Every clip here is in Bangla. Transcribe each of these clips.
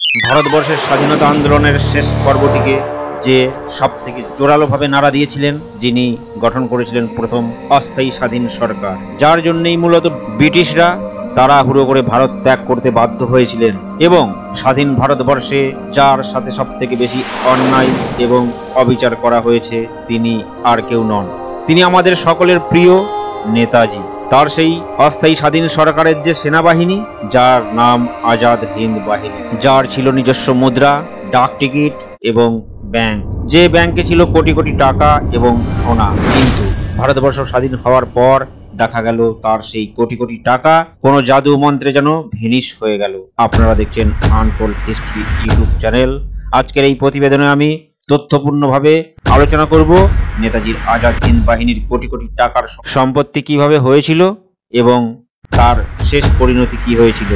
ভারতবর্ষের স্বাধীনতা আন্দোলনের শেষ পর্বটিকে যে সবথেকে জোরালোভাবে নাড়া দিয়েছিলেন, যিনি গঠন করেছিলেন প্রথম অস্থায়ী স্বাধীন সরকার, যার জন্যই মূলত ব্রিটিশরা তাড়াহুড়ো করে ভারত ত্যাগ করতে বাধ্য হয়েছিলেন। এবং স্বাধীন ভারতবর্ষে যার সাথে সবথেকে বেশি অন্যায় এবং অবিচার করা হয়েছে তিনি আর কেউ নন, তিনি আমাদের সকলের প্রিয় নেতাজি। তার সেই অস্থায়ী স্বাধীন সরকারের যে সেনাবাহিনী, যার নাম আজাদ হিন্দ বাহিনী, যার ছিল নিজস্ব মুদ্রা, ডাক টিকিট এবং ব্যাংক, যে ব্যাংকে ছিল কোটি কোটি টাকা এবং সোনা। কিন্তু ভারতবর্ষ স্বাধীন হওয়ার পর দেখা গেল তার সেই কোটি কোটি টাকা কোনো জাদু মন্ত্রে যেন ভেনিশ হয়ে গেল। আপনারা দেখছেন আনটোল্ড হিস্ট্রি ইউটিউব চ্যানেল। আজকের এই প্রতিবেদনে আমি তথ্যপূর্ণভাবে আলোচনা করব নেতাজির আজাদ হিন্দ বাহিনীর কোটি কোটি টাকার সম্পত্তি কিভাবে হয়েছিল এবং তার শেষ পরিণতি কি হয়েছিল,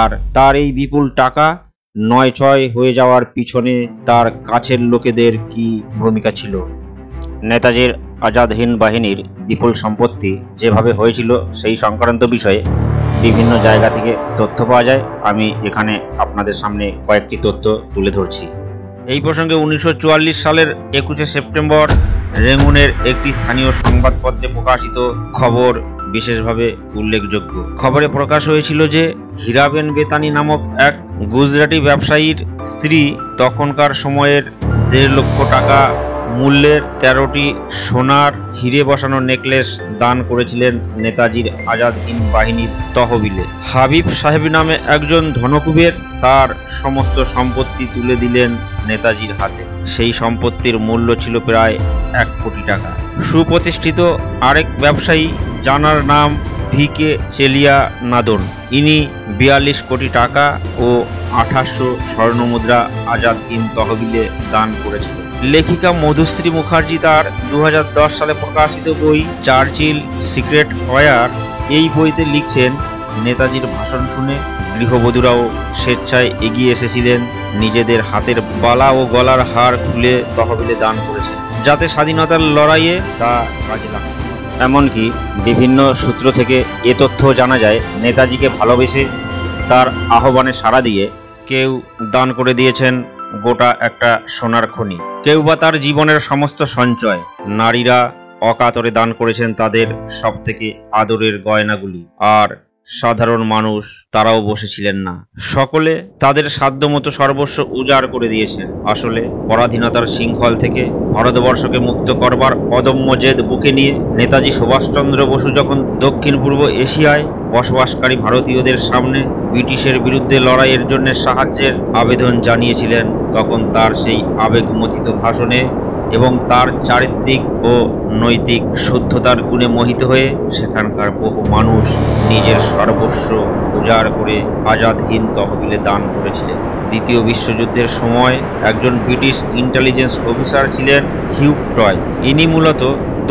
আর তার এই বিপুল টাকা নয় ছয় হয়ে যাওয়ার পিছনে তার কাছের লোকেদের কি ভূমিকা ছিল। নেতাজির আজাদ হিন্দ বাহিনীর বিপুল সম্পত্তি যেভাবে হয়েছিল সেই সংক্রান্ত বিষয়ে বিভিন্ন জায়গা থেকে তথ্য পাওয়া যায়। আমি এখানে আপনাদের সামনে কয়েকটি তথ্য তুলে ধরছি। এই প্রসঙ্গে 1944 সালের 21শে সেপ্টেম্বর রেঙ্গুনের একটি স্থানীয় সংবাদপত্রে প্রকাশিত খবর বিশেষভাবে উল্লেখযোগ্য। খবরে প্রকাশ হয়েছিল যে হীরাবেন বেতানি নামক এক গুজরাটি ব্যবসায়ীর স্ত্রী তখনকার সময়ের 1.5 লক্ষ টাকা মূল্যের 13টি সোনার হিরে বসানো নেকলেস দান করেছিলেন নেতাজির আজাদ হিন্দ বাহিনীর তহবিলে। হাবিব সাহেব নামে একজন ধনকুবের তার সমস্ত সম্পত্তি তুলে দিলেন নেতাজির হাতে। সেই সম্পত্তির মূল্য ছিল প্রায় 1 কোটি টাকা। সুপ্রতিষ্ঠিত আরেক ব্যবসায়ী, যার নাম ভিকে চেলিয়া নাদন, ইনি 42 কোটি টাকা ও 2800 স্বর্ণমুদ্রা আজাদ হিন্দ তহবিলে দান করেছিলেন। লেখিকা মধুশ্রী মুখার্জি তার 2010 সালে প্রকাশিত বই চার্চিল সিক্রেট ওয়ার, এই বইতে লিখছেন, নেতাজির ভাষণ শুনে গৃহবধূরাও স্বেচ্ছায় এগিয়ে এসেছিলেন, নিজেদের হাতের বালা ও গলার হার খুলে তহবিলে দান করেছেন, যাতে স্বাধীনতার লড়াইয়ে তা কাজে লাগে। এমনকি বিভিন্ন সূত্র থেকে এ তথ্য জানা যায়, নেতাজিকে ভালোবেসে তার আহ্বানে সাড়া দিয়ে কেউ দান করে দিয়েছেন গোটা একটা সোনার খনি, কেউ বা তার জীবনের সমস্ত সঞ্চয়। নারীরা অকাতরে দান করেছেন তাদের সবথেকে আদরের গয়নাগুলি, আর সাধারণ মানুষ তারাও বসেছিলেন না, সকলে তাদের সাধ্যমতো সর্বস্ব উজাড় করে দিয়েছেন। আসলে পরাধীনতার শৃঙ্খল থেকে ভারতবর্ষকে মুক্ত করবার অদম্য জেদ বুকে নিয়ে নেতাজি সুভাষচন্দ্র বসু যখন দক্ষিণ পূর্ব এশিয়ায় বসবাসকারী ভারতীয়দের সামনে ব্রিটিশের বিরুদ্ধে লড়াইয়ের জন্য সাহায্যের আবেদন জানিয়েছিলেন, তখন তার সেই আবেগমথিত ভাষণে এবং তার চারিত্রিক ও নৈতিক শুদ্ধতার গুণে মোহিত হয়ে সেখানকার বহু মানুষ নিজের সর্বস্ব উজাড় করে আজাদ হিন্দ তহবিলে দান করেছিলেন। দ্বিতীয় বিশ্বযুদ্ধের সময় একজন ব্রিটিশ ইন্টেলিজেন্স অফিসার ছিলেন হিউ টয়। ইনি মূলত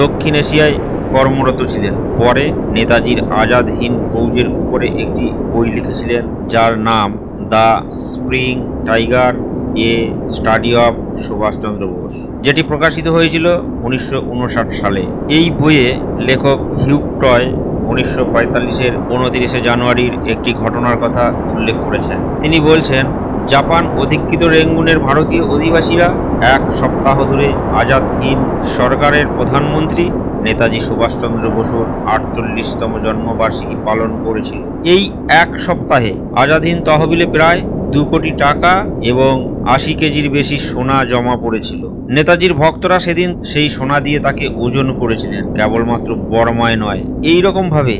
দক্ষিণ এশিয়ায় কর্মরত ছিলেন। পরে নেতাজির আজাদ হিন্দ ফৌজের উপরে একটি বই লিখেছিলেন, যার নাম the spring tiger, a study of Subhas Chandra Bose, যেটি প্রকাশিত হয়েছিল 1959 সালে। এই বইয়ে লেখক হিউ টয় 1945-এর 29শে জানুয়ারির একটি ঘটনার কথা উল্লেখ করেছেন। তিনি বলছেন, জাপান অধিকৃত রেঙ্গুনের ভারতীয় অধিবাসীরা 1 সপ্তাহ ধরে আজাদ হিন্দ সরকারের প্রধানমন্ত্রী নেতাজি সুভাষচন্দ্র বসুর 48তম জন্মবার্ষিকী পালন করেছিল। এই 1 সপ্তাহে আজাদ হিন্দ তহবিলে প্রায় 2 কোটি টাকা এবং 80 কেজির বেশি সোনা জমা পড়েছিল। নেতাজির ভক্তরা সেদিন সেই সোনা দিয়ে তাকে ওজন করেছিলেন। কেবলমাত্র বর্মায় নয়, এই রকম ভাবে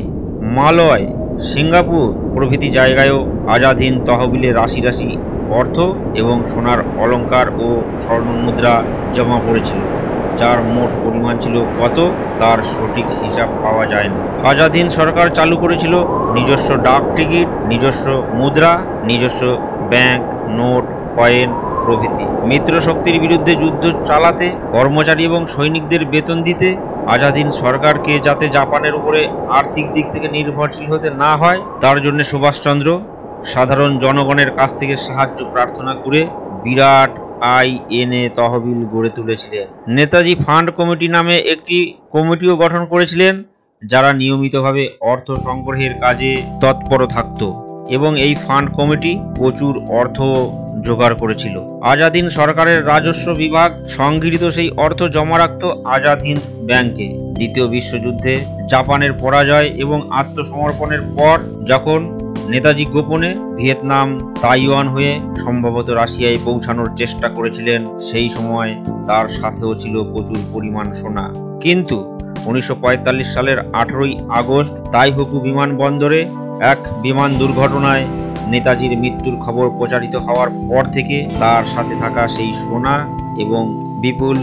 মালয়, সিঙ্গাপুর প্রভৃতি জায়গায়ও আজাদ হিন্দ তহবিলে রাশি রাশি অর্থ এবং সোনার অলংকার ও স্বর্ণমুদ্রা জমা পড়েছিল, যার মোট পরিমাণ ছিল কত তার সঠিক হিসাব পাওয়া যায় না। আজাদ হিন্দ সরকার চালু করেছিল নিজস্ব ডাক টিকিট, নিজস্ব মুদ্রা, নিজস্ব ব্যাংক নোট, কয়েন প্রভৃতি। মিত্র শক্তির বিরুদ্ধে যুদ্ধ চালাতে, কর্মচারী এবং সৈনিকদের বেতন দিতে, আজাদ হিন্দ সরকারকে যাতে জাপানের উপরে আর্থিক দিক থেকে নির্ভরশীল হতে না হয় তার জন্য সুভাষচন্দ্র সাধারণ জনগণের কাছ থেকে সাহায্য প্রার্থনা করে বিরাট আইএনএ তহবিল গড়ে তুলেছিলেন। নেতাজি ফান্ড কমিটি নামে একটি কমিটিও গঠন করেছিলেন, যারা নিয়মিতভাবে অর্থ সংগ্রহের কাজে তৎপর থাকত এবং এই ফান্ড কমিটি প্রচুর অর্থ জোগাড় করেছিল। আজাদ হিন্দ সরকারের রাজস্ব বিভাগ সংগৃহীত সেই অর্থ জমা রাখত আজাদ হিন্দ ব্যাংকে। দ্বিতীয় বিশ্বযুদ্ধে জাপানের পরাজয় এবং আত্মসমর্পণের পর যখন নেতাজি গোপনে ভিয়েতনাম, তাইওয়ান হয়ে সম্ভবত রাশিয়ায় পৌঁছানোর চেষ্টা করেছিলেন, সেই সময় তার সাথেও ছিল প্রচুর পরিমাণ সোনা। কিন্তু 1945 সালের 18ই আগস্ট তাইহুকু বিমানবন্দরে এক বিমান দুর্ঘটনায় নেতাজির মৃত্যুর খবর প্রচারিত হওয়ার পর থেকে তার সাথে থাকা সেই সোনা এবং বিপুল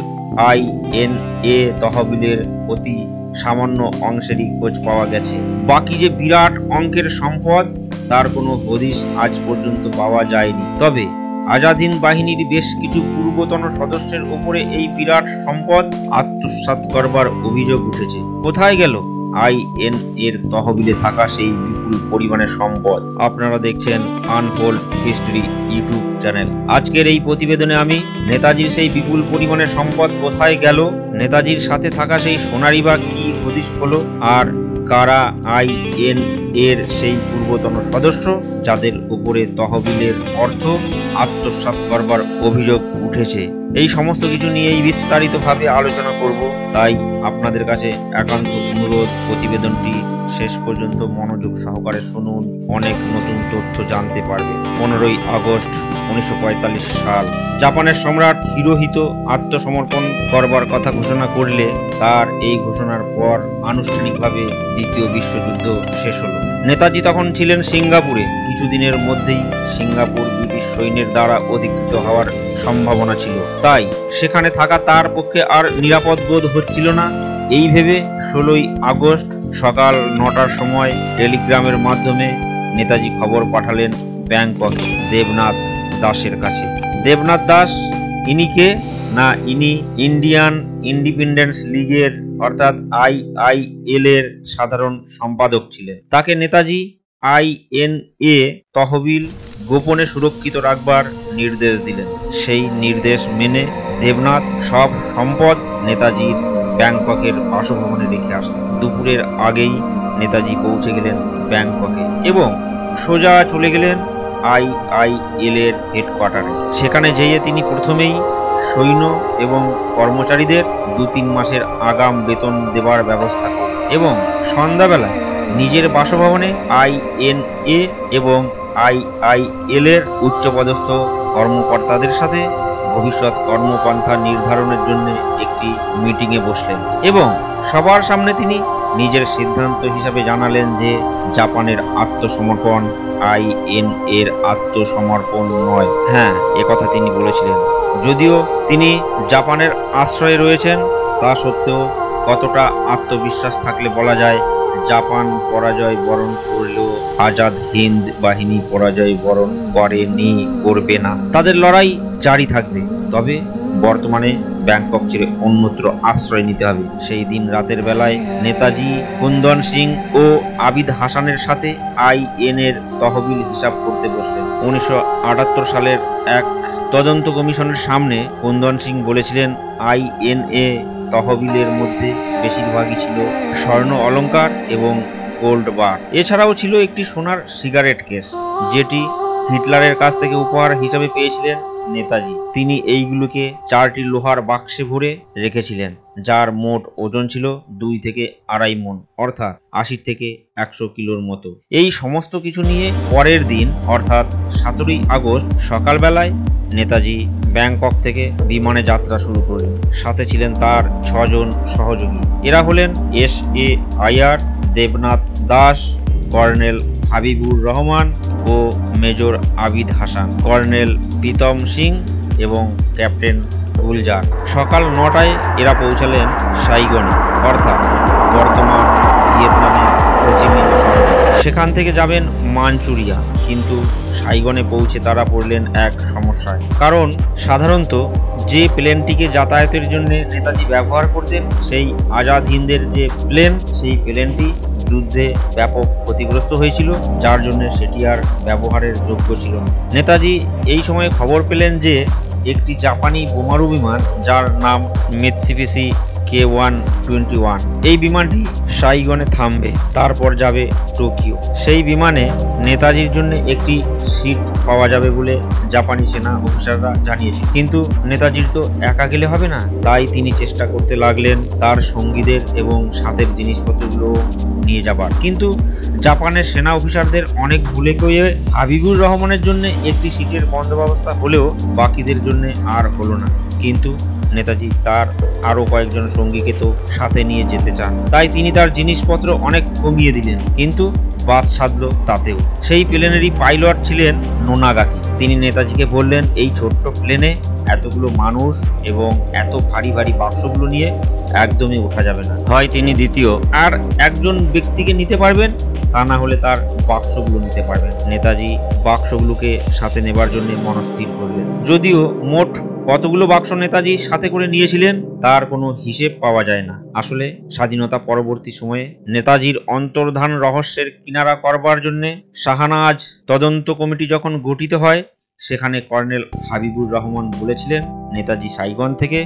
INA তহবিলের অতি সামান্য অংশেরই খোঁজ পাওয়া গেছে। বাকি যে বিরাট অঙ্কের সম্পদ তার কোনো হদিশ আজ পর্যন্ত পাওয়া যায়নি। তবে আজাদ হিন্দ বাহিনীর বেশ কিছু পূর্বতন সদস্যের উপরে এই বিরাট সম্পদ আত্মসাৎ করবার অভিযোগ উঠেছে। কোথায় গেল INA তহবিলে থাকা সেই বিপুল পরিমাণের সম্পদ? আপনারা দেখছেন আনফোল্ড হিস্ট্রি ইউটিউব চ্যানেল। আজকের এই প্রতিবেদনে আমি নেতাজির সেই বিপুল পরিমাণের সম্পদ কোথায় গেল, নেতাজির সাথে থাকা সেই সোনারি বা কি হদিশ হলো, আর কারা INA সেই পূর্বতন সদস্য যাদের উপরে তহবিলের অর্থ আত্মসাৎ করবার অভিযোগ উঠেছে, এই সমস্ত কিছু নিয়েই বিস্তারিতভাবে আলোচনা করব। তাই আপনাদের কাছে একান্ত অনুরোধ, প্রতিবেদনটি শেষ পর্যন্ত মনোযোগ সহকারে শুনুন, অনেক নতুন তথ্য জানতে পারবে। 15ই আগস্ট 1945 সাল জাপানের সম্রাট হিরোহিতো আত্মসমর্পণ করবার কথা ঘোষণা করলে তার এই ঘোষণার পর আনুষ্ঠানিকভাবে দ্বিতীয় বিশ্বযুদ্ধ শেষ হলো। নেতাজি তখন ছিলেন সিঙ্গাপুরে। কিছুদিনের মধ্যেই সিঙ্গাপুর ব্রিটিশ সৈন্যের দ্বারা অধিকৃত হওয়ার সম্ভাবনা ছিল, তাই সেখানে থাকা তার পক্ষে আর নিরাপদ বোধ হচ্ছিল না। এই ভেবে 16ই আগস্ট সকাল 9টার সময় টেলিগ্রামের মাধ্যমে নেতাজি খবর পাঠালেন ব্যাংককে দেবনাথ দাসের কাছে। দেবনাথ দাস ইনি কে না, ইনি ইন্ডিয়ান ইন্ডিপেন্ডেন্স লীগের অর্থাৎ IIL এর সাধারণ সম্পাদক ছিলেন। তাকে নেতাজি INA তহবিল গোপনে সুরক্ষিত রাখবার নির্দেশ দিলেন। সেই নির্দেশ মেনে দেবনাথ সব সম্পদ নেতাজির ব্যাংককের বাসভবনে রেখে আসলেন। দুপুরের আগেই নেতাজি পৌঁছে গেলেন ব্যাংককে এবং সোজা চলে গেলেন IIL এর হেডকোয়ার্টারে। সেখানে যেয়ে তিনি প্রথমেই সৈন্য এবং কর্মচারীদের 2-3 মাসের আগাম বেতন দেবার ব্যবস্থা করেন এবং সন্ধ্যাবেলায় নিজের বাসভবনে INA এবং IIL এর উচ্চপদস্থ কর্মকর্তাদের সাথে ভবিষ্যৎ কর্মপন্থা নির্ধারণের জন্য একটি মিটিংয়ে বসলেন এবং সবার সামনে তিনি নিজের সিদ্ধান্ত হিসাবে জানালেন যে জাপানের আত্মসমর্পণ INA এর আত্মসমর্পণ নয়। হ্যাঁ, একথা তিনি বলেছিলেন। যদিও তিনি জাপানের আশ্রয়ে রয়েছেন, তা সত্ত্বেও কতটা আত্মবিশ্বাস থাকলে বলা যায় জাপান পরাজয় বরণ করলেও আজাদ হিন্দ বাহিনী পরাজয় বরণ করেনি, করবে না। তাদের লড়াই জারি থাকবে। তবে বর্তমানে ব্যাংকক ছেড়ে অন্যত্র আশ্রয় নিতে হবে। সেই দিন রাতের বেলায় নেতাজি কুন্দন সিং ও আবিদ হাসানের সাথে INA এর তহবিল হিসাব করতে বসলেন। 1978 সালের এক তদন্ত কমিশনের সামনে কুন্দন সিং বলেছিলেন INA তহবিলের মধ্যে বেশিরভাগই ছিল স্বর্ণ অলংকার এবং গোল্ড বার। এছাড়াও ছিল একটি সোনার সিগারেট কেস, যেটি হিটলারের কাছ থেকে উপহার হিসাবে পেয়েছিলেন নেতাজি। তিনি এইগুলোকে 4টি লোহার বাক্সে ভরে রেখেছিলেন, যার মোট ওজন ছিল 2 থেকে 2.5 মণ, অর্থাৎ 80 থেকে 100 কিলোর মতো। এই সমস্ত কিছু নিয়ে পরের দিন অর্থাৎ 17ই আগস্ট সকালবেলায় নেতাজি ব্যাংকক থেকে বিমানে যাত্রা শুরু করলেন। সাথে ছিলেন তার 6 জন সহযোগী। এরা হলেন SAIR দেবনাথ দাস, কর্নেল হাবিবুর রহমান ও মেজর আবিদ হাসান, কর্নেল প্রীতম সিং এবং ক্যাপ্টেন গুলজার। সকাল 9টায় এরা পৌঁছালেন সাইগনে, অর্থাৎ বর্তমান ভিয়েতনামের হোচিমিন শহরে। সেখান থেকে যাবেন মাঞ্চুরিয়া। কিন্তু সাইগনে পৌঁছে তারা পড়লেন এক সমস্যায়, কারণ সাধারণত যে প্লেনটিকে যাতায়াতের জন্য নেতাজি ব্যবহার করতেন, সেই আজাদ হিন্দের যে প্লেন, সেই প্লেনটি যুদ্ধে ব্যাপক ক্ষতিগ্রস্ত হয়েছিল, যার জন্য সেটি আর ব্যবহারের যোগ্য ছিল না। নেতাজি এই সময় খবর পেলেন যে একটি জাপানি বোমারু বিমান, যার নাম মিৎসুবিশি K-121। এই বিমানটি সাইগনে থামবে, তারপর যাবে টোকিও। সেই বিমানে নেতাজির জন্য একটি সিট পাওয়া যাবে বলে জাপানি সেনা অফিসাররা জানিয়েছে। কিন্তু নেতাজির তো একা গেলে হবে না, তাই তিনি চেষ্টা করতে লাগলেন তার সঙ্গীদের এবং সাথের জিনিসপত্রগুলো নিয়ে যাবার। কিন্তু জাপানের সেনা অফিসারদের অনেক ভুলে গিয়ে হাবিবুর রহমানের জন্য একটি সিটের বন্দোবস্ত হলেও বাকিদের জন্য আর হলো না। কিন্তু নেতাজি তার আরো কয়েকজন সঙ্গীকে তো সাথে নিয়ে যেতে চান, তাই তিনি তার জিনিসপত্র অনেক কমিয়ে দিলেন, কিন্তু বাদ সাধল তাতেও। সেই প্লেনেরই পাইলট ছিলেন নোনাগাকি। তিনি নেতাজিকে বললেন, এই ছোট্ট প্লেনে এতগুলো মানুষ এবং এত ভারী ভারী বাক্সগুলো নিয়ে একদমই ওঠা যাবে না। হয় তিনি দ্বিতীয় আর একজন ব্যক্তিকে নিতে পারবেন, তা না হলে তার বাক্সগুলো নিতে পারবেন। নেতাজি বাক্সগুলোকে সাথে নেবার জন্য মনস্থির করলেন। যদিও মোট কতগুলো বাক্স নেতাজি সাথে করে নিয়েছিলেন তার কোনো হিসেব পাওয়া যায় না। আসলে স্বাধীনতা পরবর্তী সময়ে নেতাজির অন্তর্ধান রহস্যের কিনারা করবার জন্য শাহনাজ তদন্ত কমিটি যখন গঠিত হয়, সেখানে কর্নেল হাবিবুর রহমান বলেছিলেন নেতাজি সাইগন থেকে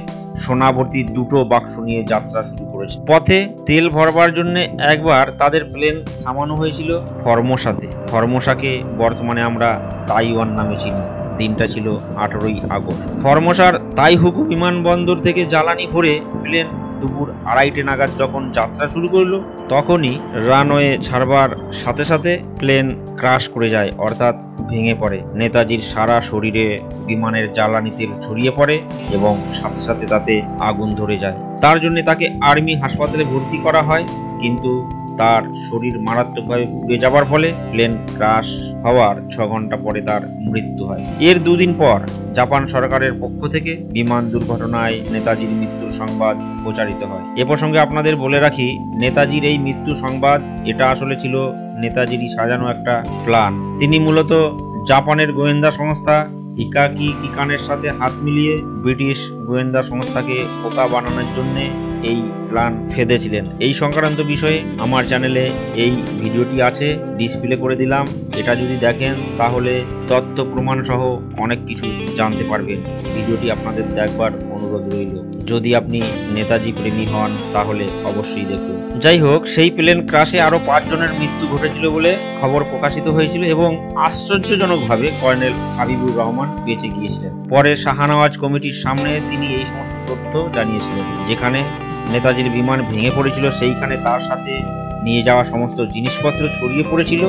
সোনাভর্তি দুটো বাক্স নিয়ে যাত্রা শুরু করেছে। পথে তেল ভরবার জন্য একবার তাদের প্লেন থামানো হয়েছিল ফরমোসাতে। ফরমোসাকে বর্তমানে আমরা তাইওয়ান নামে চিনি। দিনটা ছিল 18ই আগস্ট। ফরমোসার তাইহুকু বিমানবন্দর থেকে জ্বালানি ভরে প্লেন দুপুর 2:30 নাগাদ যখন যাত্রা শুরু করলো, তখনই রানওয়ে ছাড়বার সাথে সাথে প্লেন ক্রাশ করে যায়, অর্থাৎ ভেঙে পড়ে। নেতাজির সারা শরীরে বিমানের জ্বালানি তেল ছড়িয়ে পড়ে এবং সাথে সাথে তাতে আগুন ধরে যায়। তার জন্য তাকে আর্মি হাসপাতালে ভর্তি করা হয়, কিন্তু তার শরীর মারাত্মকভাবে পুড়ে যাবার ফলে প্লেন ক্রাশ হওয়ার 6 ঘন্টা পরে তার মৃত্যু হয়। এর 2 দিন পর জাপান সরকারের পক্ষ থেকে বিমান দুর্ঘটনায় নেতাজির মৃত্যুর সংবাদ প্রচারিত হয়। এ প্রসঙ্গে আপনাদের বলে রাখি, নেতাজির এই মৃত্যু সংবাদ এটা আসলে ছিল নেতাজিরই সাজানো একটা প্ল্যান। তিনি মূলত জাপানের গোয়েন্দা সংস্থা হিকাকি কিকানের সাথে হাত মিলিয়ে ব্রিটিশ গোয়েন্দা সংস্থাকে বোকা বানানোর জন্য এই প্ল্যান ফেঁদেছিলেন। এই সংক্রান্ত বিষয়ে আমার চ্যানেলে এই ভিডিওটি আছে, ডিসপ্লে করে দিলাম। এটা যদি দেখেন তাহলে তথ্য প্রমাণ সহ অনেক কিছু জানতে পারবেন। ভিডিওটি আপনাদের দেখবার অনুরোধ রইল। যদি আপনি নেতাজি প্রেমী হন তাহলে অবশ্যই দেখুন। যাই হোক, সেই প্লেন ক্রাশে আরো 5 জনের মৃত্যু ঘটেছিল বলে খবর প্রকাশিত হয়েছিল এবং আশ্চর্যজনকভাবে কর্নেল হাবিবুর রহমান বেঁচে গিয়েছিলেন। পরে শাহনওয়াজ কমিটির সামনে তিনি এই সমস্ত তথ্য জানিয়েছিলেন। যেখানে নেতাজির বিমান ভেঙে পড়েছিল, সেইখানে তার সাথে নিয়ে যাওয়া সমস্ত জিনিসপত্র ছড়িয়ে পড়েছিল।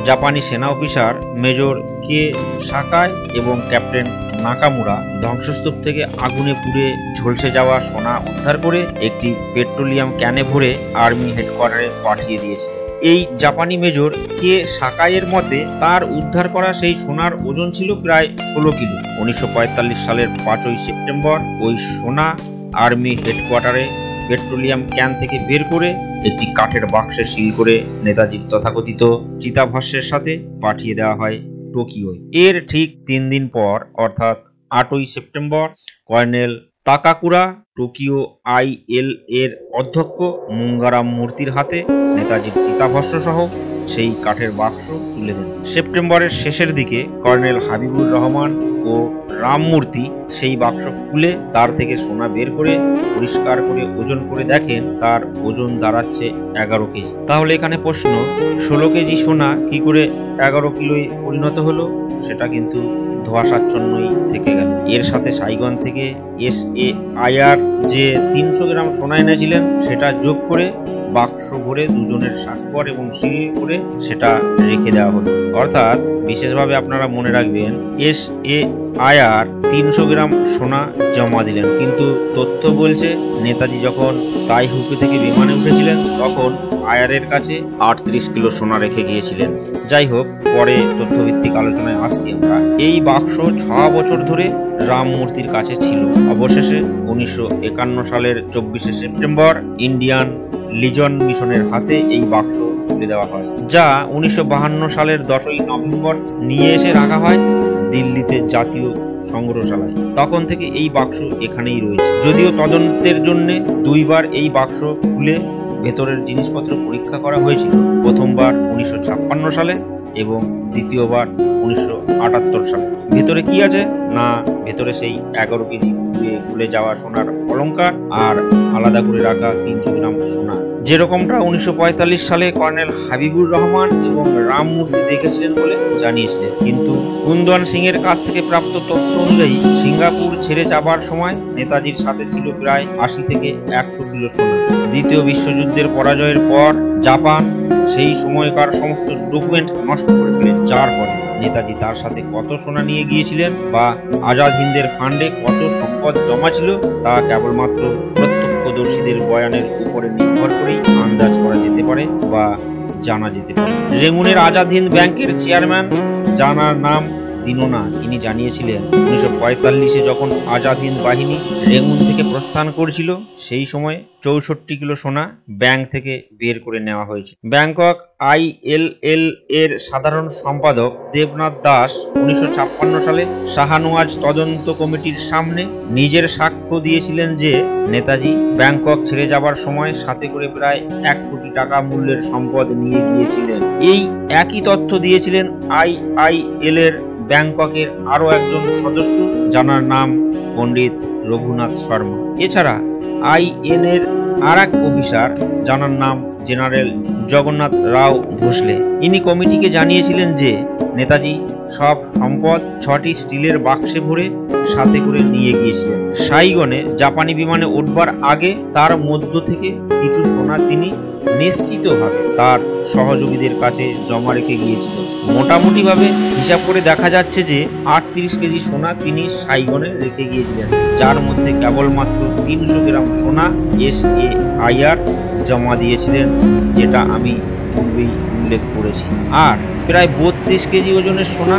জাপানি সেনা অফিসার মেজর কে সাকাই এবং ক্যাপ্টেন নাকামুরা ধ্বংসস্তূপ থেকে আগুনে পুড়ে ঝলসে যাওয়া সোনা উদ্ধার করে একটি পেট্রোলিয়াম ক্যানে ভরে আর্মি হেডকোয়ার্টারে পাঠিয়ে দিয়েছে। এই জাপানি মেজর কে সাকাইয়ের মতে তার উদ্ধার করা সেই সোনার ওজন ছিল প্রায় 16 কিলো। 1945 সালের 5ই সেপ্টেম্বর ওই সোনা আর্মি হেডকোয়ার্টারে পেট্রোলিয়াম ক্যান থেকে বের করে একটি কাঠের বাক্সে সিল করে নেতাজির তথাকথিত চিতাভস্মের সাথে পাঠিয়ে দেওয়া হয় টোকিওয়। এর ঠিক 3 দিন পর অর্থাৎ 8ই সেপ্টেম্বর কর্নেল তাকাকুরা টোকিও IL এর অধ্যক্ষ মুঙ্গারাম মূর্তির হাতে নেতাজির চিতাভস্ম সহ সেই কাঠের বাক্স তুলে দেন। সেপ্টেম্বরের শেষের দিকে কর্নেল হাবিবুর রহমান ও রামমূর্তি সেই বাক্স খুলে তার থেকে সোনা বের করে পরিষ্কার করে ওজন করে দেখেন তার ওজন দাঁড়াচ্ছে 11 কেজি। তাহলে এখানে প্রশ্ন, 16 কেজি সোনা কি করে 11 কিলোয় পরিণত হলো? সেটা কিন্তু ধোঁয়াশাচ্ছন্নই থেকে গেল। এর সাথে সাইগন থেকে SAIR যে 300 গ্রাম সোনা এনেছিলেন সেটা যোগ করে বাক্স ভরে দুজনের স্বাক্ষর এবং সিল করে সেটা রেখে দেওয়া হলো। অর্থাৎ বিশেষভাবে আপনারা মনে রাখবেন, SAIR 300 গ্রাম সোনা জমা দিলেন, কিন্তু তথ্য বলছে নেতাজি যখন তাইহুকু থেকে বিমানে উঠেছিলেন তখন আয়ার এর কাছে 38 কিলো সোনা রেখে গিয়েছিলেন। যাই হোক, পরে তথ্যভিত্তিক আলোচনায় আসছি আমরা। এই বাক্স 6 বছর ধরে রামমূর্তির কাছে ছিল। অবশেষে 1951 সালের 24শে সেপ্টেম্বর ইন্ডিয়ান লিজন মিশনের হাতে এই বাক্স তুলে দেওয়া হয়, যা 1952 সালের 10ই নভেম্বর নিয়ে এসে রাখা হয় দিল্লিতে জাতীয় সংগ্রহশালায়। তখন থেকে এই বাক্স এখানেই রয়েছে। যদিও তদন্তের জন্য 2 বার এই বাক্স খুলে ভেতরের জিনিসপত্র পরীক্ষা করা হয়েছিল। প্রথমবার 1956 সালে এবং দ্বিতীয়বার 1978 সালে। ভেতরে কি আছে না, ভেতরে সেই 11 কেজি খুলে যাওয়া সোনার অলংকার আর আলাদা করে রাখা 300 গ্রাম সোনা, যেরকমটা 1945 সালে কর্নেল হাবিবুর রহমান এবং রামমূর্তি দেখেছিলেন বলে জানিয়েছিলেন। কিন্তু কুন্দন সিং এর কাছ থেকে প্রাপ্ত তথ্য অনুযায়ী সিঙ্গাপুর ছেড়ে যাবার সময় নেতাজির সাথে ছিল প্রায় 80 থেকে 100 কিলো সোনা। দ্বিতীয় বিশ্বযুদ্ধের পরাজয়ের পর জাপান সেই সময়কার সমস্ত ডকুমেন্ট নষ্ট করে ফেলে, যার পরে নেতাজি তার সাথে কত সোনা নিয়ে গিয়েছিলেন বা আজাদ হিন্দের ফান্ডে কত সম্পদ জমা ছিল তা কেবলমাত্র প্রত্যক্ষদর্শীদের বয়ানের উপরে নির্ভর করেই আন্দাজ করা যেতে পারে বা জানা যেতে পারে। রেঙ্গুনের আজাদ হিন্দ ব্যাংকের চেয়ারম্যান, যার নাম দিনোনা, তিনি জানিয়েছিলেন 1945-এ যখন আজাদ হিন্দ বাহিনী রেঙ্গুন থেকে প্রস্থান করেছিল সেই সময় 64 কিলো সোনা ব্যাংক থেকে বের করে নেওয়া হয়েছে। ব্যাংকক ILL এর সাধারণ সম্পাদক দেবনাথ দাস 1956 সালে শাহানওয়াজ তদন্ত কমিটির সামনে নিজের সাক্ষ্য দিয়েছিলেন যে নেতাজি ব্যাংকক ছেড়ে যাবার সময় সাথে করে প্রায় 1 কোটি টাকা মূল্যের সম্পদ নিয়ে গিয়েছিলেন। এই একই তথ্য দিয়েছিলেন IIL এর ব্যাংককের আরো একজন সদস্য, যার নাম পণ্ডিত রঘুনাথ শর্মা। এছাড়া IN এর আর এক অফিসার, যার নাম জেনারেল জগন্নাথ রাও ভোসলে, ইনি কমিটিকে জানিয়েছিলেন যে নেতাজি সব সম্পদ 6টি স্টিলের বাক্সে ভরে সাথে করে নিয়ে গিয়েছিলেন। সাইগনে জাপানি বিমানে উঠবার আগে তার মধ্য থেকে কিছু সোনা তিনি নিশ্চিতভাবে তার সহযোগীদের কাছে জমা রেখে গিয়েছিলেন। মোটামুটি ভাবে হিসাব করে দেখা যাচ্ছে যে 38 কেজি সোনা তিনি সাইগনে রেখে গিয়েছিলেন, যার মধ্যে কেবলমাত্র 300 গ্রাম সোনা SAIR জমা দিয়েছিলেন, যেটা আমি পূর্বেই উল্লেখ করেছি। আর প্রায় 32 কেজি ওজনের সোনা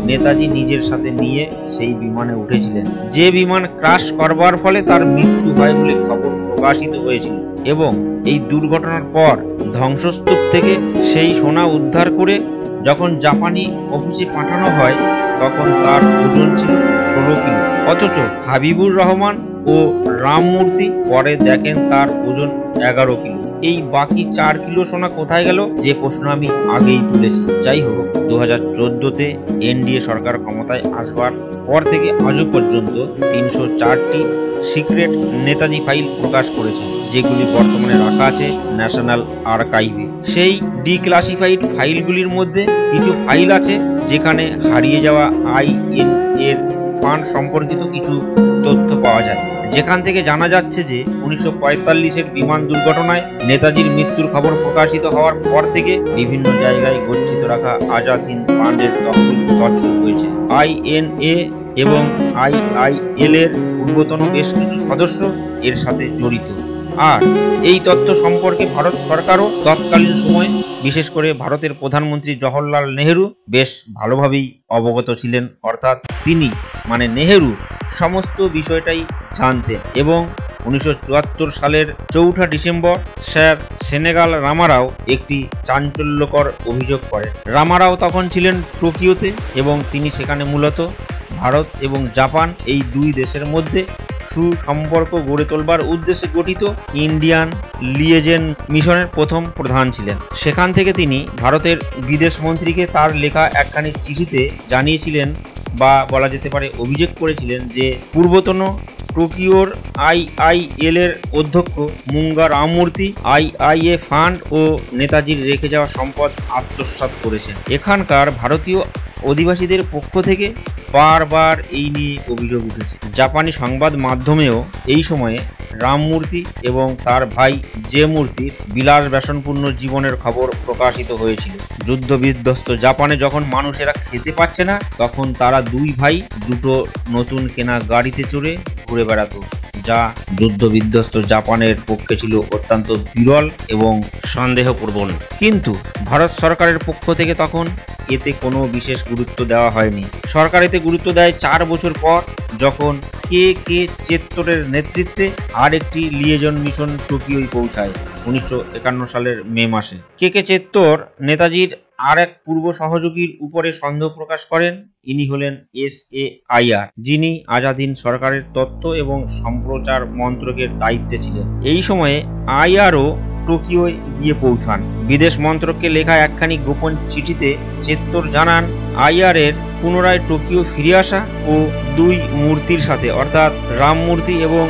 নেতাজি নিজের সাথে নিয়ে সেই বিমানে উঠেছিলেন, যে বিমান ক্রাশ করবার ফলে তার মৃত্যু হয় বলে খবর প্রকাশিত হয়েছিল। এবং এই দুর্ঘটনার পর ধ্বংসস্তূপ থেকে সেই সোনা উদ্ধার করে যখন জাপানি অফিসে পাঠানো হয় তখন তার ওজন ছিল 16 কিলো। অথচ হাবিবুর রহমান ও রামমূর্তি পরে দেখেন তার ওজন 11 কিলো। এই বাকি 4 কিলো সোনা কোথায় গেল, যে প্রশ্ন আমি আগেই তুলেছি। যাই হোক, 2014-তে NDA সরকার ক্ষমতায় আসবার পর থেকে আজও পর্যন্ত 304টি সিক্রেট নেতাজি ফাইল প্রকাশ করেছে, যেগুলি বর্তমানে রাখা আছে ন্যাশনাল আর্কাইভে। সেই ডিক্লাসিফাইড ফাইলগুলির মধ্যে কিছু ফাইল আছে যেখানে হারিয়ে যাওয়া IN এর ফান্ড সম্পর্কিত কিছু তথ্য পাওয়া যায়, যেখান থেকে জানা যাচ্ছে যে 1945-এর বিমান দুর্ঘটনায় নেতাজির মৃত্যুর খবর প্রকাশিত হওয়ার পর থেকে বিভিন্ন জায়গায় গচ্ছিত রাখা আজাদ হিন্দ ফান্ডের তছরূপ হয়েছে। INA এবং IIL এর পূর্বতন বেশ কিছু সদস্য এর সাথে জড়িত। আর এই তথ্য সম্পর্কে ভারত সরকারও তৎকালীন সময়ে, বিশেষ করে ভারতের প্রধানমন্ত্রী জওহরলাল নেহেরু বেশ ভালোভাবেই অবগত ছিলেন। অর্থাৎ তিনি মানে নেহেরু সমস্ত বিষয়টাই জানতেন। এবং 1974 সালের 4 ডিসেম্বর স্যার সেনেগাল রামারাও একটি চাঞ্চল্যকর অভিযোগ করেন। রামারাও তখন ছিলেন টোকিওতে এবং তিনি সেখানে মূলত ভারত এবং জাপান এই দুই দেশের মধ্যে সুসম্পর্ক গড়ে তোলবার উদ্দেশ্যে গঠিত ইন্ডিয়ান লিয়েজেন মিশনের প্রথম প্রধান ছিলেন। সেখান থেকে তিনি ভারতের বিদেশ মন্ত্রীকে তার লেখা একখানি চিঠিতে জানিয়েছিলেন বা বলা যেতে পারে অভিযোগ করেছিলেন যে পূর্বতন টোকিওর IIL এর অধ্যক্ষ মুঙ্গা রামমূর্তি IIA ফান্ড ও নেতাজির রেখে যাওয়া সম্পদ আত্মসাৎ করেছেন। এখানকার ভারতীয় অধিবাসীদের পক্ষ থেকে বারবার এই নিয়ে অভিযোগ উঠেছে। জাপানি সংবাদ মাধ্যমেও এই সময়ে রামমূর্তি এবং তার ভাই জে মূর্তির বিলাস ব্যসনপূর্ণ জীবনের খবর প্রকাশিত হয়েছিল। যুদ্ধ বিধ্বস্ত জাপানে যখন মানুষেরা খেতে পাচ্ছে না, তখন তারা দুই ভাই দুটো নতুন কেনা গাড়িতে চড়ে ঘুরে বেড়াতো, যা যুদ্ধ বিধ্বস্ত জাপানের পক্ষে ছিল অত্যন্ত বিরল এবং সন্দেহপ্রবণ। কিন্তু ভারত সরকারের পক্ষ থেকে তখন এতে কোনো বিশেষ গুরুত্ব দেওয়া হয়নি। সরকার এতে গুরুত্ব দেয় 4 বছর পর, যখন KK চেত্তরের নেতৃত্বে আর একটি লিয়েজন মিশন টোকিওয় পৌঁছায় 1951 সালের মে মাসে। KK চেত্তর নেতাজির আর এক পূর্ব সহযোগীর উপরে সন্দেহ প্রকাশ করেন। ইনি হলেন SAIR, যিনি আজাদ হিন্দ সরকারের তথ্য এবং সম্প্রচার মন্ত্রকের দায়িত্বে ছিলেন। এই সময়ে IRও টোকিওয় গিয়ে পৌঁছান। বিদেশ মন্ত্রককে লেখা একখানি গোপন চিঠিতে চেত্তর জানান আইআর এর পুনরায় টোকিও ফিরে আসা ও দুই মূর্তির সাথে, অর্থাৎ রাম মূর্তি এবং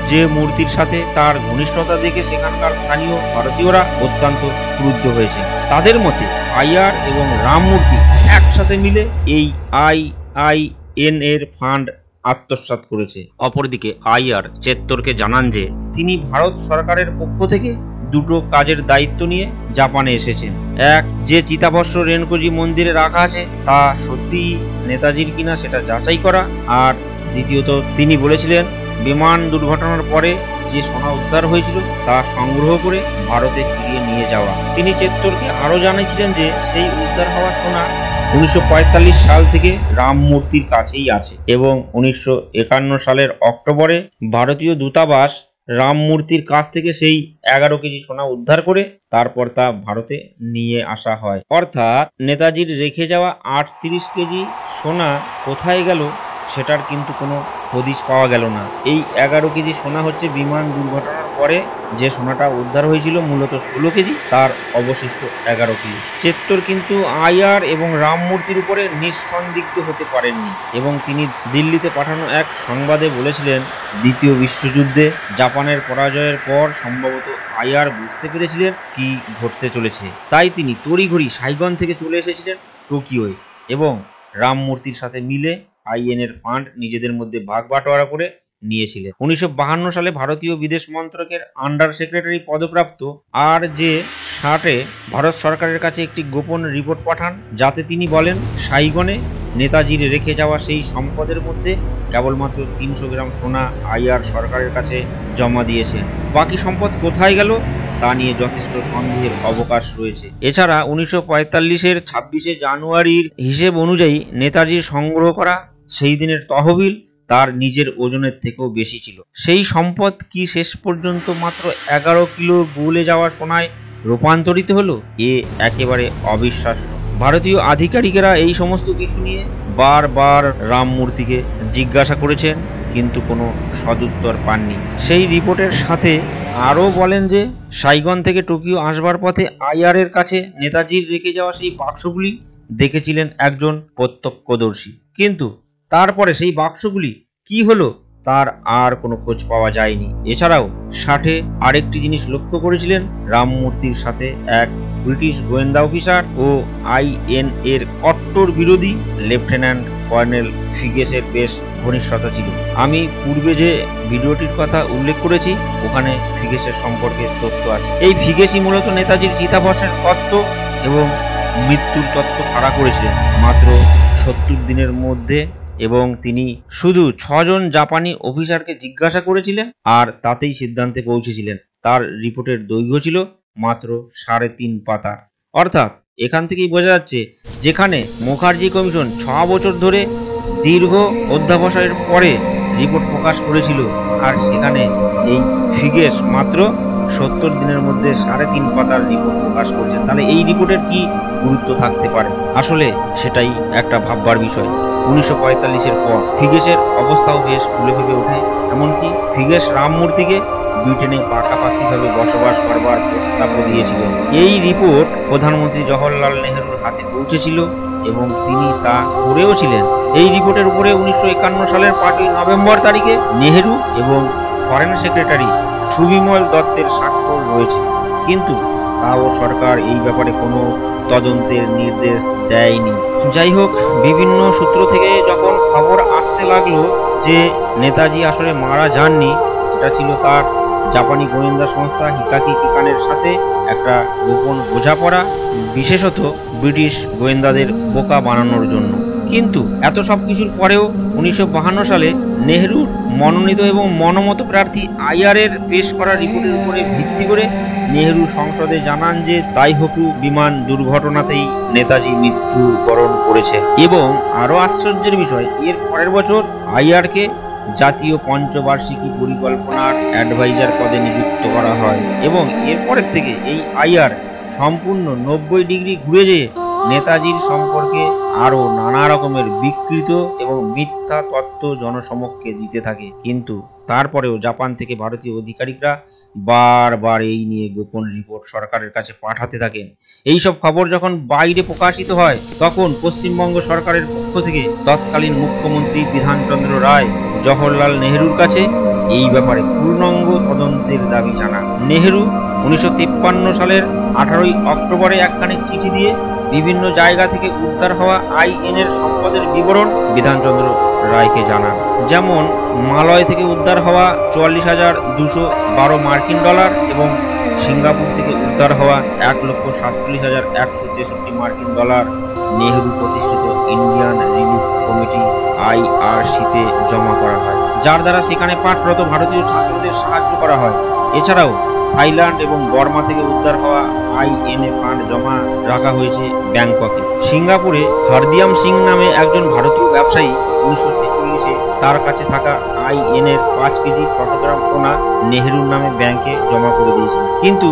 যে মূর্তির সাথে তার ঘনিষ্ঠতা দেখে সেখানকার স্থানীয় ভারতীয়রা অত্যন্ত ক্রুদ্ধ হয়েছে। তাদের মতে আইআর এবং রাম মূর্তি একসাথে মিলে এই আইআইএন এর ফান্ড আত্মসাৎ করেছে। অপরদিকে আইআর চেত্তরকে জানান যে তিনি ভারত সরকারের পক্ষ থেকে দুটো কাজের দায়িত্ব নিয়ে জাপানে এসেছেন। এক, যে চিতাভস্ম রেনকোজি মন্দিরে রাখা আছে তা সত্যি নেতাজির কিনা সেটা যাচাই করা, আর দ্বিতীয়ত তিনি বলেছিলেন বিমান দুর্ঘটনার পরে যে সোনা উদ্ধার হয়েছিল তা সংগ্রহ করে ভারতে ফিরিয়ে নিয়ে যাওয়া। তিনি চেত্তরকে আরও জানিয়েছিলেন যে সেই উদ্ধার হওয়া সোনা 1945 সাল থেকে রাম মূর্তির কাছেই আছে এবং 1951 সালের অক্টোবরে ভারতীয় দূতাবাস রাম মূর্তির কাছ থেকে সেই 11 কেজি সোনা উদ্ধার করে তারপর তা ভারতে নিয়ে আসা হয়। অর্থাৎ নেতাজির রেখে যাওয়া 38 কেজি সোনা কোথায় গেল সেটার কিন্তু কোনো হদিশ পাওয়া গেল না। এই 11 কেজি সোনা হচ্ছে বিমান দুর্ঘটনার পরে যে সোনাটা উদ্ধার হয়েছিল মূলত 16 কেজি, তার অবশিষ্ট 11 কেজি। চেত্তর কিন্তু আইআর এবং রাম মূর্তির উপরে নিঃসন্দিগ্ধ হতে পারেননি এবং তিনি দিল্লিতে পাঠানো এক সংবাদে বলেছিলেন দ্বিতীয় বিশ্বযুদ্ধে জাপানের পরাজয়ের পর সম্ভবত আইআর বুঝতে পেরেছিলেন কি ঘটতে চলেছে, তাই তিনি তড়িঘড়ি সাইগন থেকে চলে এসেছিলেন টোকিওয় এবং রাম মূর্তির সাথে মিলে আইএন এর ফান্ড নিজেদের মধ্যে ভাগ বাটোয়ারা করে নিয়েছিলেন। 1952 সালে ভারতীয় বিদেশ মন্ত্রকের আন্ডার সেক্রেটারি পদপ্রাপ্ত আর জে শার্টে ভারত সরকারের কাছে একটি গোপন রিপোর্ট পাঠান, যাতে তিনি বলেন সাইগনে নেতাজির রেখে যাওয়া সেই সম্পদের মধ্যে কেবলমাত্র 300 গ্রাম সোনা আইআর সরকারের কাছে জমা দিয়েছেন। বাকি সম্পদ কোথায় গেল তা নিয়ে যথেষ্ট সন্দেহের অবকাশ রয়েছে। এছাড়া 1945-এর 26শে জানুয়ারির হিসেব অনুযায়ী নেতাজির সংগ্রহ করা সেই দিনের তহবিল তার নিজের ওজনের থেকেও বেশি ছিল। সেই সম্পদ কি শেষ পর্যন্ত মাত্র 11 কিলো গলে যাওয়া সোনায় রূপান্তরিত হলো? এ একেবারে অবিশ্বাস্য। ভারতীয় আধিকারিকেরা এই সমস্ত কিছু নিয়ে বারবার রাম মূর্তিকে জিজ্ঞাসা করেছেন, কিন্তু কোনো সদুত্তর পাননি। সেই রিপোর্টের সাথে আরও বলেন যে সাইগন থেকে টোকিও আসবার পথে আইআর এর কাছে নেতাজির রেখে যাওয়া সেই বাক্সগুলি দেখেছিলেন একজন প্রত্যক্ষদর্শী, কিন্তু তারপরে সেই বাক্সগুলি কি হলো তার আর কোনো খোঁজ পাওয়া যায়নি। এছাড়াও ষাটে আরেকটি জিনিস লক্ষ্য করেছিলেন, রাম মূর্তির সাথে এক ব্রিটিশ গোয়েন্দা অফিসার ও আইএন এর কট্টর বিরোধী লেফটেন্যান্ট কর্নেল ফিগেসের বেশ ঘনিষ্ঠতা ছিল। আমি পূর্বে যে ভিডিওটির কথা উল্লেখ করেছি ওখানে ফিগেসের সম্পর্কে তথ্য আছে। এই ফিগেসই মূলত নেতাজির চিতাভস্মের তত্ত্ব এবং মৃত্যুর তত্ত্ব খাড়া করেছিলেন মাত্র 70 দিনের মধ্যে, এবং তিনি শুধু 6 জন জাপানি অফিসারকে জিজ্ঞাসা করেছিলেন আর তাতেই সিদ্ধান্তে পৌঁছেছিলেন। তার রিপোর্টের দৈর্ঘ্য ছিল মাত্র 3.5 পাতা। অর্থাৎ এখান থেকেই বোঝা যাচ্ছে যেখানে মুখার্জি কমিশন 6 বছর ধরে দীর্ঘ অধ্যাবসায়ের পরে রিপোর্ট প্রকাশ করেছিল, আর সেখানে এই ফিগেস মাত্র 70 দিনের মধ্যে 3.5 পাতার রিপোর্ট প্রকাশ করছেন। তাহলে এই রিপোর্টের কি গুরুত্ব থাকতে পারে? আসলে সেটাই একটা ভাববার বিষয়। 1945-এর পর ফিগেসের অবস্থাও বেশ ফুলে ফেপে ওঠে, এমনকি ফিগেস রাম মূর্তিকে ব্রিটেনে পাকাপাকিভাবে বসবাস করবার প্রস্তাবও দিয়েছিল। এই রিপোর্ট প্রধানমন্ত্রী জওহরলাল নেহরুর হাতে পৌঁছেছিল এবং তিনি তা করেও ছিলেন। এই রিপোর্টের উপরে 1951 সালের 5ই নভেম্বর তারিখে নেহেরু এবং ফরেন সেক্রেটারি সুবিমল দত্তের স্বাক্ষর রয়েছে, কিন্তু তাও সরকার এই ব্যাপারে কোনো তদন্তের নির্দেশ দেয়নি। যাই হোক, বিভিন্ন সূত্র থেকে যখন খবর আসতে লাগলো যে নেতাজি আসলে মারা যাননি, এটা ছিল তার জাপানি গোয়েন্দা সংস্থা হিকাকি কিকানের সাথে একটা গোপন বোঝাপড়া, বিশেষত ব্রিটিশ গোয়েন্দাদের বোকা বানানোর জন্য। কিন্তু এত সব কিছুর পরেও 1952 সালে নেহরুর মনোনীত এবং মনোমত প্রার্থী আইআর এর পেশ করা রিপোর্টের উপরে ভিত্তি করে নেহরু সংসদে জানান যে তাইহোকু বিমান দুর্ঘটনাতেই নেতাজি মৃত্যুবরণ করেছে। এবং আরো আশ্চর্যের বিষয়, এর পরের বছর আইআর কে জাতীয় পঞ্চবার্ষিকী পরিকল্পনার অ্যাডভাইজার পদে নিযুক্ত করা হয় এবং এরপরের থেকে এই আইআর সম্পূর্ণ 90 ডিগ্রি ঘুরে যেয়ে নেতাজির সম্পর্কে আরো নানা রকমের বিকৃত এবং মিথ্যা তথ্য জনসমক্ষে দিতে থাকে। কিন্তু তারপরেও জাপান থেকে ভারতীয় আধিকারিকরা বারবার এই নিয়ে গোপন রিপোর্ট সরকারের কাছে পাঠাতে থাকেন। এইসব খবর যখন বাইরে প্রকাশিত হয় তখন পশ্চিমবঙ্গ সরকারের পক্ষ থেকে তৎকালীন মুখ্যমন্ত্রী বিধানচন্দ্র রায় জওহরলাল নেহেরুর কাছে এই ব্যাপারে পূর্ণাঙ্গ তদন্তের দাবি জানান। নেহেরু 1953 সালের 18 অক্টোবরে একখানি চিঠি দিয়ে বিভিন্ন জায়গা থেকে উদ্ধার হওয়া আইএনএর সম্পদের বিবরণ বিধানচন্দ্র রায়কে জানান। যেমন মালয় থেকে উদ্ধার হওয়া 44,212 মার্কিন ডলার এবং সিঙ্গাপুর থেকে উদ্ধার হওয়া 1,47,163 মার্কিন ডলার নেহেরু প্রতিষ্ঠিত ইন্ডিয়ান রিলিফ কমিটি IRC-তে জমা করা হয়, যার দ্বারা সেখানে পাঠরত ভারতীয় ছাত্রদের সাহায্য করা হয়। এছাড়াও থাইল্যান্ড এবং বর্মা থেকে উদ্ধার হওয়া INA ফান্ড জমা রাখা হয়েছে ব্যাংককে। সিঙ্গাপুরে হরদিয়াম সিং নামে একজন ভারতীয় ব্যবসায়ী 1946-এ তার কাছে থাকা INA-র 5 কেজি 600 গ্রাম সোনা নেহেরুর নামে ব্যাংকে জমা করে দিয়েছেন। কিন্তু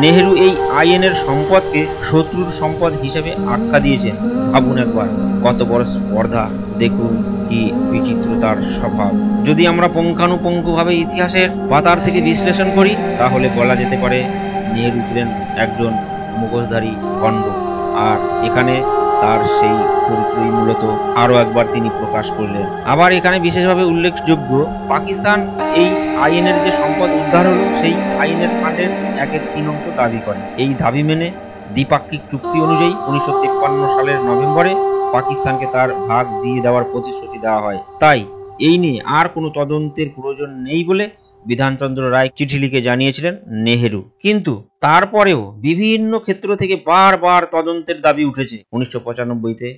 নেহেরু এই INA-র সম্পদকে শত্রুর সম্পদ হিসেবে আখ্যা দিয়েছেন। ভাবুন একবার, কত বড় স্পর্ধা! দেখুন কি বিচিত্রতার স্বভাব। যদি আমরা পুঙ্খানুপুঙ্খভাবে ইতিহাসের পাতার থেকে বিশ্লেষণ করি তাহলে বলা যেতে পারে নেহেরু ছিলেন একজন মুখোশধারী ভণ্ড, আর এখানে তার সেই চরিত্রই মূলত আরো একবার তিনি প্রকাশ করলেন। আবার এখানে বিশেষভাবে উল্লেখযোগ্য, পাকিস্তান এই INA-র যে সম্পদ উদ্ধার হলো সেই INA-র ফান্ডের 1/3 দাবি করে। এই দাবি মেনে দ্বিপাক্ষিক চুক্তি অনুযায়ী 1953 সালের নভেম্বরে পাকিস্তানকে তার ভাগ দিয়ে দেওয়ার প্রতিশ্রুতি দেওয়া হয়। তাই এই নিয়ে আর কোনো তদন্তের প্রয়োজন নেই বলে বিধানচন্দ্র রায় চিঠি লিখে জানিয়েছিলেন নেহেরু। কিন্তু তারপরেও বিভিন্ন ক্ষেত্র থেকে বারবার তদন্তের দাবি উঠেছে। 1995-তে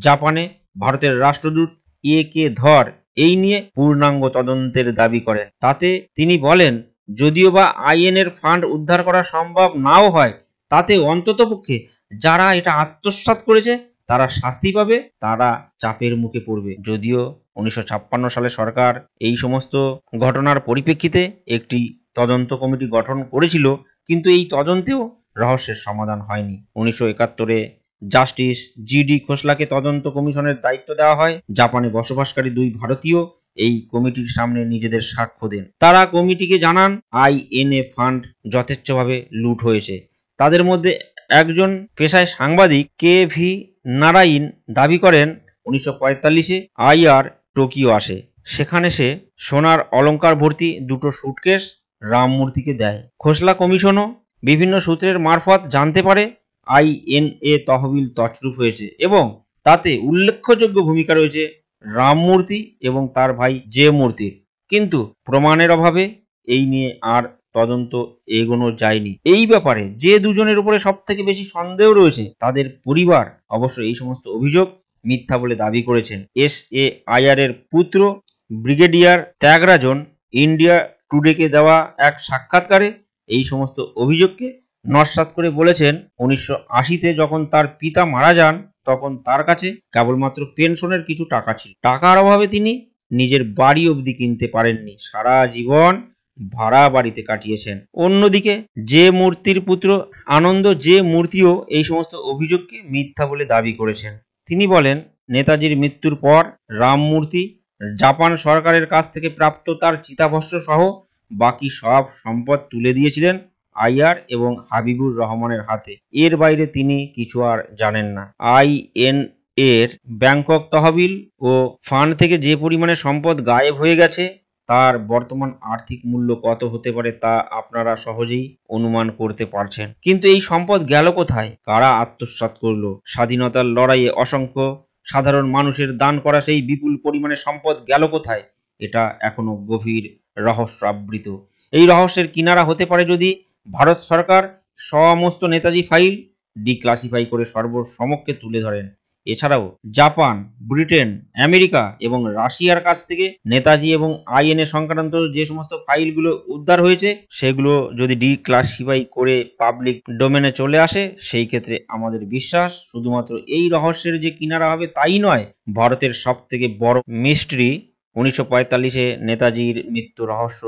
জাপানে ভারতের রাষ্ট্রদূত AK ধর এই নিয়ে পূর্ণাঙ্গ তদন্তের দাবি করেন। তাতে তিনি বলেন, যদিও বা INA-র ফান্ড উদ্ধার করা সম্ভব নাও হয়, তাতে অন্ততপক্ষে যারা এটা আত্মসাৎ করেছে তারা শাস্তি পাবে, তারা চাপের মুখে পড়বে। যদিও 1956 সালে সরকার এই সমস্ত ঘটনার পরিপ্রেক্ষিতে একটি তদন্ত কমিটি গঠন করেছিল, কিন্তু এই তদন্তেও রহস্যের সমাধান হয়নি। 1971-এ জাস্টিস GD খোসলাকে তদন্ত কমিশনের দায়িত্ব দেওয়া হয়। জাপানে বসবাসকারী 2 ভারতীয় এই কমিটির সামনে নিজেদের সাক্ষ্য দেন। তারা কমিটিকে জানান INA ফান্ড যথেচ্ছভাবে লুট হয়েছে। তাদের মধ্যে একজন পেশায় সাংবাদিক KV নারাইন দাবি করেন 1945-এ IR টোকিও আসে। সেখানে সে সোনার অলংকার ভর্তি 2টো সুটকেস রামমূর্তিকে দেয়। খোসলা কমিশনও বিভিন্ন সূত্রের মারফত জানতে পারে INA তহবিল তছরূপ হয়েছে এবং তাতে উল্লেখযোগ্য ভূমিকা রয়েছে রামমূর্তি এবং তার ভাই জে মূর্তির। কিন্তু প্রমাণের অভাবে এই নিয়ে আর তদন্ত এগোনো যায়নি। এই ব্যাপারে যে দুজনের উপরে সব থেকে বেশি সন্দেহ রয়েছে তাদের পরিবার অবশ্য এই সমস্ত অভিযোগ মিথ্যা বলে দাবি করেছেন। SAIR এর পুত্র ব্রিগেডিয়ার ত্যাগরাজন ইন্ডিয়া টুডেকে দেওয়া এক সাক্ষাৎকারে এই সমস্ত অভিযোগকে নস্যাৎ করে বলেছেন, 1980-তে যখন তার পিতা মারা যান তখন তার কাছে কেবলমাত্র পেনশনের কিছু টাকা ছিল। টাকার অভাবে তিনি নিজের বাড়ি অবধি কিনতে পারেননি, সারা জীবন ভাড়া বাড়িতে কাটিয়েছেন। অন্যদিকে যে মূর্তির পুত্র আনন্দ যে মূর্তিও এই সমস্ত অভিযোগকে মিথ্যা বলে দাবি করেছেন। তিনি বলেন, নেতাজির মৃত্যুর পর রামমূর্তি জাপান সরকারের কাছ থেকে প্রাপ্ত তার চিতাভস্ম সহ বাকি সব সম্পদ তুলে দিয়েছিলেন IR এবং হাবিবুর রহমানের হাতে। এর বাইরে তিনি কিছু আর জানেন না। INA-র ব্যাংকক তহবিল ও ফান্ড থেকে যে পরিমাণে সম্পদ গায়েব হয়ে গেছে তার বর্তমান আর্থিক মূল্য কত হতে পারে তা আপনারা সহজেই অনুমান করতে পারছেন। কিন্তু এই সম্পদ গেল কোথায়? কারা আত্মসাৎ করলো? স্বাধীনতার লড়াইয়ে অসংখ্য সাধারণ মানুষের দান করা সেই বিপুল পরিমাণে সম্পদ গেল কোথায়? এটা এখনো গভীর রহস্য আবৃত। এই রহস্যের কিনারা হতে পারে যদি ভারত সরকার সমস্ত নেতাজি ফাইল ডিক্লাসিফাই করে সর্বসমক্ষে তুলে ধরেন। এছাড়াও জাপান, ব্রিটেন, আমেরিকা এবং রাশিয়ার কাছ থেকে নেতাজি এবং INA সংক্রান্ত যে সমস্ত ফাইলগুলো উদ্ধার হয়েছে সেগুলো যদি ডিক্লাসিফাই করে পাবলিক ডোমেনে চলে আসে, সেই ক্ষেত্রে আমাদের বিশ্বাস শুধুমাত্র এই রহস্যের যে কিনারা হবে তাই নয়, ভারতের সব থেকে বড় মিস্ট্রি 1945-এ নেতাজির মৃত্যু রহস্য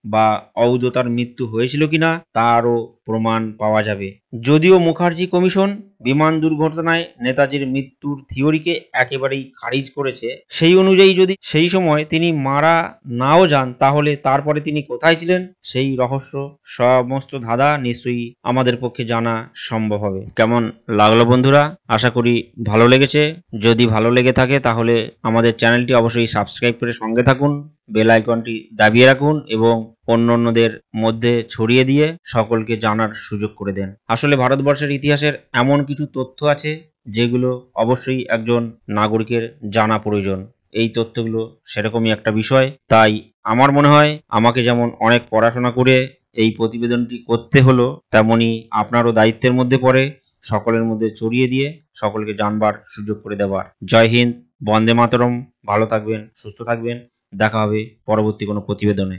বা অউদতার মৃত্যু হয়েছিল কিনা তারও প্রমাণ পাওয়া যাবে। যদিও মুখার্জি কমিশন বিমান দুর্ঘটনায় নেতাজির মৃত্যুর থিওরিকে একেবারেই খারিজ করেছে, সেই অনুযায়ী যদি সেই সময় তিনি মারা নাও যান তাহলে তারপরে তিনি কোথায় ছিলেন সেই রহস্য সমস্ত ধাঁধা নিশ্চয়ই আমাদের পক্ষে জানা সম্ভব হবে। কেমন লাগলো বন্ধুরা? আশা করি ভালো লেগেছে। যদি ভালো লেগে থাকে তাহলে আমাদের চ্যানেলটি অবশ্যই সাবস্ক্রাইব করে সঙ্গে থাকুন, বেল আইকনটি দাবিয়ে রাখুন এবং অন্যান্যদের মধ্যে ছড়িয়ে দিয়ে সকলকে জানার সুযোগ করে দেন। আসলে ভারতবর্ষের ইতিহাসের এমন কিছু তথ্য আছে যেগুলো অবশ্যই একজন নাগরিকের জানা প্রয়োজন। এই তথ্যগুলো সেরকমই একটা বিষয়, তাই আমার মনে হয় আমাকে যেমন অনেক পড়াশোনা করে এই প্রতিবেদনটি করতে হলো, তেমনি আপনারও দায়িত্বের মধ্যে পড়ে সকলের মধ্যে ছড়িয়ে দিয়ে সকলকে জানবার সুযোগ করে দেওয়ার। জয় হিন্দ, বন্দে মাতরম। ভালো থাকবেন, সুস্থ থাকবেন। দেখা হবে পরবর্তী কোনো প্রতিবেদনে।